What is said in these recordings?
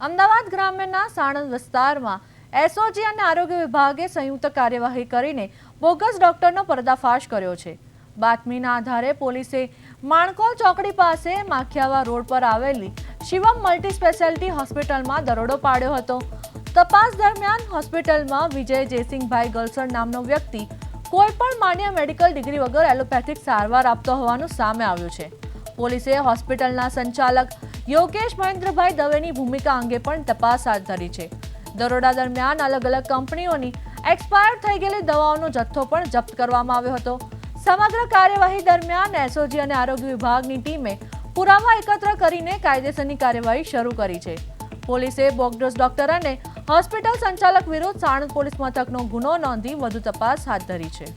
અમદાવાદ ગ્રામ્યના સાણંદ વિસ્તારમાં એસઓજી અને આરોગ્ય વિભાગે સંયુક્ત કાર્યવાહી કરીને બોગસ ડોક્ટરનો પર્દાફાશ કર્યો છે। બાતમીના આધારે પોલીસે માણકોલ ચોકડી પાસે માખિયાવા રોડ પર આવેલી શિવમ મલ્ટી સ્પેશિયાલિટી હોસ્પિટલમાં દરોડો પાડ્યો હતો। તપાસ દરમિયાન હોસ્પિટલમાં વિજય જયસિંહભાઈ ગલસણ નામનો વ્યક્તિ કોઈપણ માન્ય મેડિકલ ડિગ્રી વગર એલોપેથિક સારવાર આપતો હોવાનું સામે આવ્યું છે। પોલીસે હોસ્પિટલના સંચાલક યોગેશ મહેન્દ્રભાઈ દવેની ભૂમિકા અંગે પણ તપાસ હાથ ધરી છે। દરોડા દરમિયાન અલગ અલગ કંપનીઓની એક્સપાયર થઈ ગયેલી દવાઓનો જથ્થો પણ જપ્ત કરવામાં આવ્યો હતો। સમગ્ર કાર્યવાહી દરમિયાન એસઓજી અને આરોગ્ય વિભાગની ટીમે પુરાવા એકત્ર કરીને કાયદેસરની કાર્યવાહી શરૂ કરી છે। પોલીસે બોગસ ડોક્ટર અને હોસ્પિટલ સંચાલક વિરુદ્ધ સાણંદ પોલીસ મથકનો ગુનો નોંધી વધુ તપાસ હાથ ધરી છે।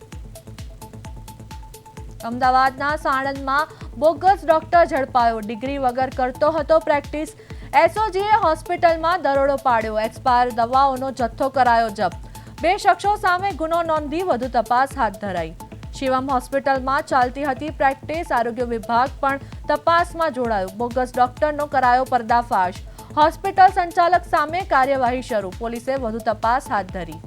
અમદાવાદના સાણંદમાં બોગસ ડોક્ટર ઝડપાયો, ડિગ્રી વગર કરતો હતો પ્રેક્ટિસ। એસઓજીએ હોસ્પિટલમાં દરોડો પાડ્યો, એક્સપાયર દવાઓનો જથ્થો કરાયો જપ્ત। 2 શખ્સો સામે ગુનો નોંધી વધુ તપાસ હાથ ધરાઈ। શિવમ હોસ્પિટલમાં ચાલતી હતી પ્રેક્ટિસ, આરોગ્ય વિભાગ પણ તપાસમાં જોડાયું। બોગસ ડોક્ટરનો કરાયો પર્દાફાશ, હોસ્પિટલ સંચાલક સામે કાર્યવાહી શરૂ, પોલીસે વધુ તપાસ હાથ ધરી।